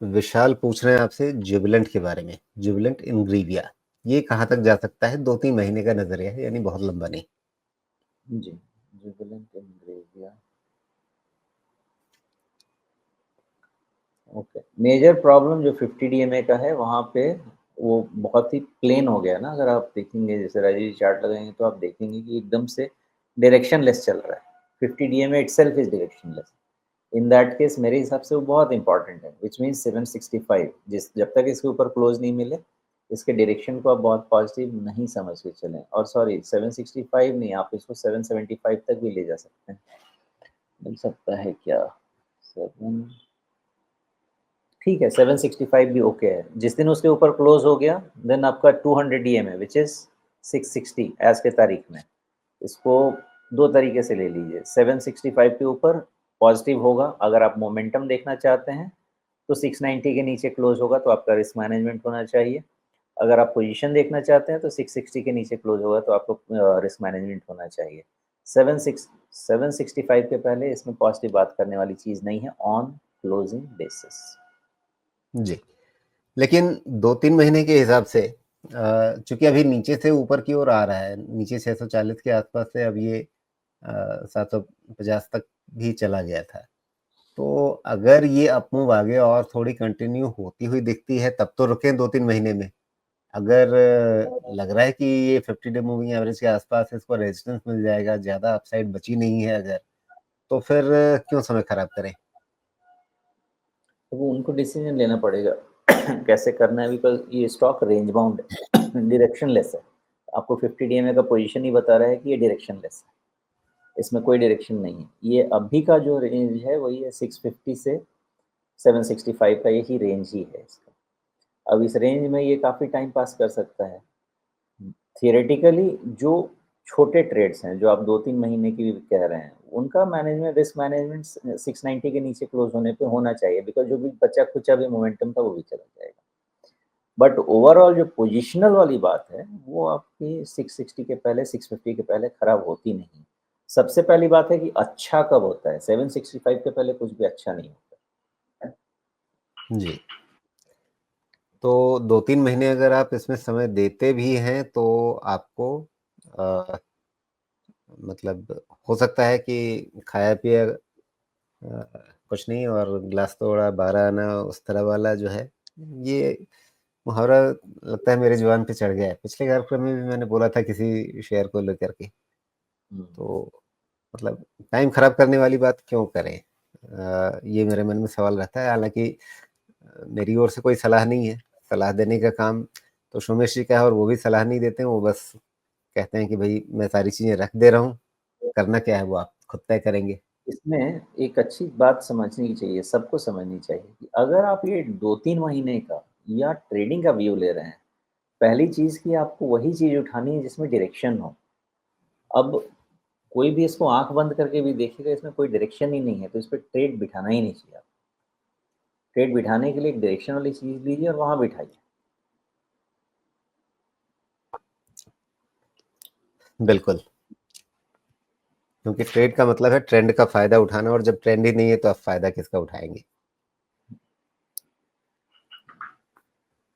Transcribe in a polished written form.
विशाल पूछ रहे हैं आपसे जुबिलेंट के बारे में, जुबिलेंट इंग्रीविया, ये कहाँ तक जा सकता है? 2-3 महीने का नजरिया है, यानी बहुत लंबा नहीं। जी, Jubilant Ingrevia. Okay, major problem जो 50 डीएमए का है वहाँ पे वो बहुत ही प्लेन हो गया ना। अगर आप देखेंगे, जैसे राजीव जी चार्ट लगाएंगे तो आप देखेंगे कि एकदम से डायरेक्शनलेस चल रहा है। 50 DMA itself is directionless. In that case मेरे हिसाब से वो बहुत इंपॉर्टेंट है, विच मीन्स 765। जिस जब तक इसके ऊपर क्लोज नहीं मिले, इसके डायरेक्शन को आप बहुत पॉजिटिव नहीं समझ के चलें। और सॉरी, 765 नहीं, आप इसको 775 तक भी ले जा सकते हैं। मिल सकता है क्या? 7, ठीक है, 765 भी ओके है। जिस दिन उसके ऊपर क्लोज हो गया, देन आपका 200 डीएम है, विच इज 660 आज के तारीख में। इसको दो तरीके से ले लीजिए। 765 के ऊपर पॉजिटिव होगा, अगर आप मोमेंटम देखना चाहते हैं तो 690 के नीचे क्लोज होगा तो आपका रिस्क मैनेजमेंट होना चाहिए। अगर आप पोजीशन देखना चाहते हैं तो 660 के नीचे क्लोज होगा तो आपको रिस्क मैनेजमेंट होना चाहिए। 765 के पहले इसमें पॉजिटिव बात करने वाली चीज़ नहीं है ऑन क्लोजिंग बेसिस। जी, लेकिन 2-3 महीने के हिसाब से चूँकि अभी नीचे से ऊपर की ओर आ रहा है, नीचे 640 के आसपास से अब ये 750 तक भी चला गया था। तो अगर ये अप मूव आगे और थोड़ी कंटिन्यू होती हुई दिखती है तब तो रुकें 2-3 महीने में। अगर लग रहा है कि ये 50 डे मूविंग एवरेज के आसपास इसको रेजिस्टेंस मिल जाएगा, ज़्यादा अपसाइड बची नहीं है अगर, तो फिर क्यों समय खराब करें? तो वो उनको डिसीजन लेना पड़ेगा कैसे करना है, बिकॉज़ ये स्टॉक रेंज बाउंड है, डायरेक्शनलेस है। आपको 50 डीएमए का पोजीशन ही बता रहा है कि ये डायरेक्शनलेस है, इसमें कोई डायरेक्शन नहीं है। ये अभी का जो रेंज है वही है 650 से 765 का, यही रेंज ही है इसका। अब इस रेंज में ये काफ़ी टाइम पास कर सकता है। थियोरेटिकली जो छोटे ट्रेड्स हैं, जो आप 2-3 महीने की भी कह रहे हैं, उनका मैनेजमेंट, रिस्क मैनेजमेंट 690 के नीचे क्लोज़ होने पे होना चाहिए, बिकॉज़ जो भी बचा-खुचा भी मोमेंटम था, वो भी चला जाएगा। बट ओवरऑल जो पोज़िशनल वाली बात है, वो आपकी 660 के पहले, 650 के पहले खराब होती नहीं। सबसे पहली बात है कि अच्छा कब होता है? 765 के पहले कुछ भी अच्छा नहीं होता। जी। तो 2-3 महीने अगर आप इसमें समय देते भी हैं तो आपको अ, मतलब हो सकता है कि खाया-पिया कुछ नहीं और ग्लास तोड़ा 12 आना उस तरह वाला जो है, ये मुहावरा लगता है मेरे ज़ुबान पे चढ़ गया है। पिछले कार्यक्रम में भी मैंने बोला था किसी शेयर को लेकर के, हुँ। तो मतलब टाइम खराब करने वाली बात क्यों करें? ये मेरे मन में सवाल रहता है। हालाँकि मेरी ओर से कोई सलाह नहीं है, सलाह देने का काम तो सोमेश जी का है और वो भी सलाह नहीं देते हैं, वो बस कहते हैं कि भई मैं सारी चीज़ें रख दे रहा हूँ, करना क्या है वो आप खुद तय करेंगे। इसमें एक अच्छी बात समझनी चाहिए, सबको समझनी चाहिए कि अगर आप ये 2-3 महीने का या ट्रेडिंग का व्यू ले रहे हैं, पहली चीज़ कि आपको वही चीज़ उठानी है जिसमें डायरेक्शन हो। अब कोई भी इसको आँख बंद करके भी देखेगा, इसमें कोई डायरेक्शन ही नहीं है, तो इस पे ट्रेड बिठाना ही नहीं चाहिए आप। ट्रेड बिठाने के लिए एक डायरेक्शन वाली चीज़ लीजिए और वहाँ बिठाइए। बिल्कुल, क्योंकि ट्रेड का मतलब है ट्रेंड का फ़ायदा उठाना और जब ट्रेंड ही नहीं है तो आप फ़ायदा किसका उठाएँगे?